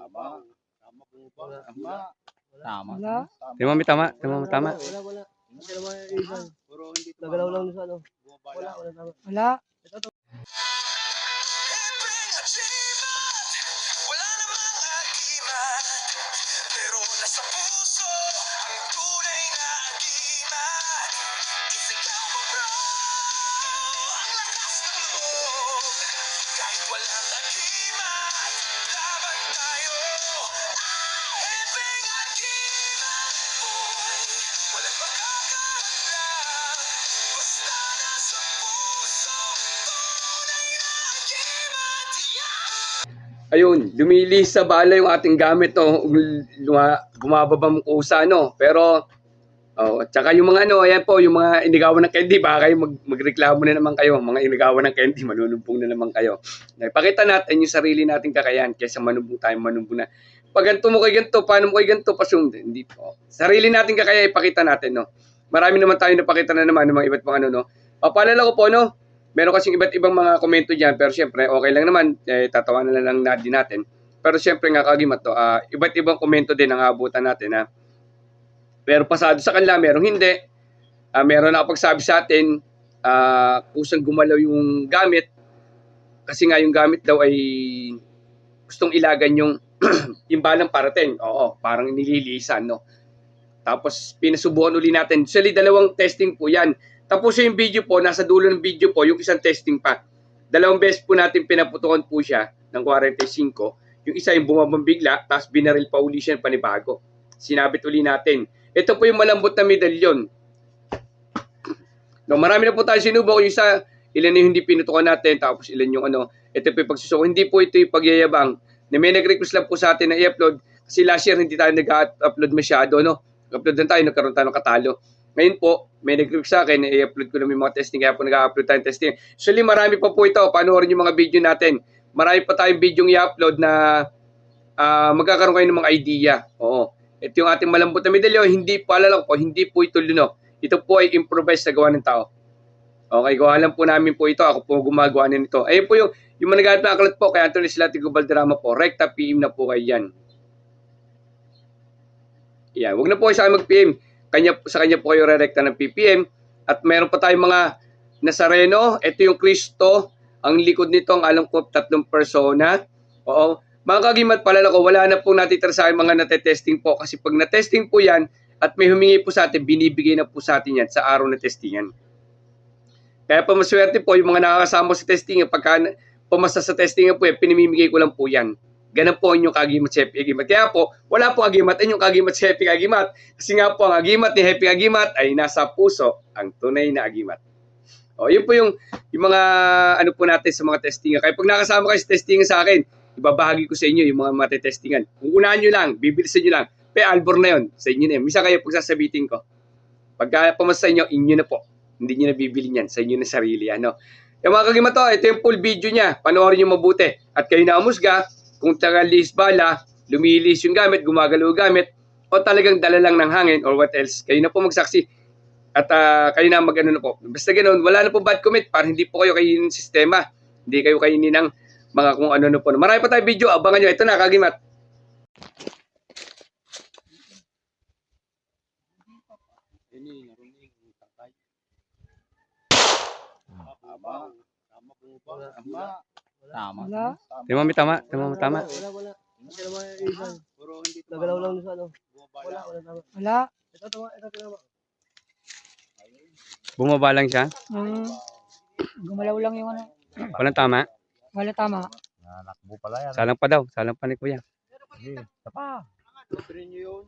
Tama. Wala. Tama, may tama. Tama, tama. Wala. Nagalaw lang sa ano. Wala tama. Wala. Wala namang agiman, pero nasa puso ang tunay na agiman. Isigaw mo bro, ang lakas ng loob. Kahit walang agiman, laban tayo. Hepeng agiman, boy, walang makakahadlang. Basta nasa puso, tunay na agiman. Ayun, lumilihis sa bala yung ating gamit, no? Bumababang kusa, no? Pero, tsaka yung mga ano, ayan po, yung mga inigawan ng candy, baka kayo magreklamo na naman kayo, mga inigawan ng candy, manunumpong na naman kayo. Ipakita natin yung sarili nating kakayahan, kaysa manumpong tayo, manumpong na. Pag ganito mo kay ganito, paano mo kay ganito, pasum, hindi po. Sarili nating kakayahan, ipakita natin, no? Marami naman tayo napakita na naman, ng mga iba't mga ano, no? Papaalala ko po, no? Meron kasing iba't ibang mga komento dyan, pero syempre, okay lang naman, tatawanan na lang din natin. Pero syempre nga, kagimat to, iba't ibang komento din ang abutan natin, ha. Pero pasado sa kanila, merong hindi. Meron nakapagsabi sa atin, kusang gumalaw yung gamit, kasi nga yung gamit daw ay gustong ilagan yung, yung balang parating. Oo, parang nililisan, no. Tapos, pinasubukan uli natin. Actually, dalawang testing po yan. Tapos yung video po, nasa dulo ng video po, yung isang testing pa. Dalawang beses po natin pinaputukan po siya ng 45. Yung isa yung bumabang bigla, tapos binaril pa uli siya ng panibago. Sinabit uli natin. Ito po yung malambot na medalyon. No, marami na po tayo sinubok. Yung isa, ilan na yung hindi pinutukan natin, tapos ilan yung ano. Ito po yung pagsusuko. Hindi po ito yung pagyayabang. Na may nag-request lang po sa atin na i-upload. Kasi last year, hindi tayo nag-upload masyado, no? Upload na tayo, nagkaroon tayo ng katalo. Ngayon po, may nag-request sa akin, i-upload ko na yung mga testing, kaya po nag-upload tayo ng testing. Actually, marami pa po ito. Panoorin yung mga video natin. Marami pa tayong video i-upload na magkakaroon kayo ng mga idea. Oo. Ito yung ating malambot na medalyo. Hindi, paalala ko po, hindi po ito luno. Ito po ay improvise na gawa ng tao. Okay, gawa lang po namin po ito. Ako po gumagawa nito. Ayun po yung managamit na aklat po kay Anthony Silatigo Valderrama po. Rekta PM na po kayo yan. Yan. Huwag na po kayo sa akin mag-PM. Sa kanya po kayo re-recta ng PPM. At meron pa tayong mga Nazareno. Ito yung Kristo. Ang likod nito, ang alam ko, 3 persona. Oo. Mga kagimat, palala ko, wala na po natitira sa akin mga natetesting po. Kasi pag natesting po yan, at may humingi po sa atin, binibigay na po sa atin yan sa araw na testingan. Kaya pa maswerte po, yung mga nakakasama sa testingan, pagka pumasa sa testingan po yan, pinimimigay ko lang po yan. Ganun po yung kagimat si Happy Agimat. Kaya po, wala po agimat yung kagimat si Happy Agimat. Kasi nga po, ang agimat ni Happy Agimat ay nasa puso, ang tunay na agimat. O, yun po yung mga ano po natin sa mga testingan. Kaya pag nakasama kayo sa testingan sa akin, ibabahagi ko sa inyo yung mga matetestingan. Kung unahan nyo lang, bibilisan nyo lang. Pero albor na yun, sa inyo na yun. Misa kayo pagsasabitin ko. Pagka pumasa sa inyo, inyo na po. Hindi nyo na bibili niyan, sa inyo na sarili. Ano? Yung mga kagimat to, ito yung full video niya. Panoorin nyo mabuti. At kayo na umusga, kung taga-lihis bala, lumilis yung gamit, gumagalaw gamit, o talagang dala lang ng hangin, or what else. Kayo na po magsaksi. At kayo na mag-ano na po. Basta ganoon, wala na po bad commit para hindi po kayo kainin ng sistema. Hindi kayo kainin ng mga kung ano na po. Marami pa tayo video, abangan nyo. Ito na, kagimat. Tama. Wala. Tama, may tama. Tama, tama. Wala. Nagalaw lang sa ano. Wala tama. Wala. Ito tama. Bumaba lang siya. Gumalaw lang yung ano. Walang tama. Wala tama. Nakbo pala yan. Salang pa daw. Salang pa ni Kuya. Sige, tapa. Sabihin nyo yun.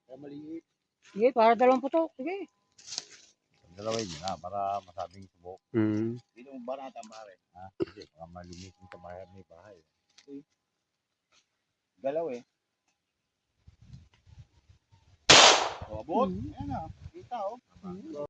Kaya maliit. Sige, para 20 putok. Sige. Dalawin nyo na para masabing subok. Dito mo ba natin pare? Sige, baka malimitin sa bahay, may bahay. Galaw eh. O, abot. Ayan na. Kita oh.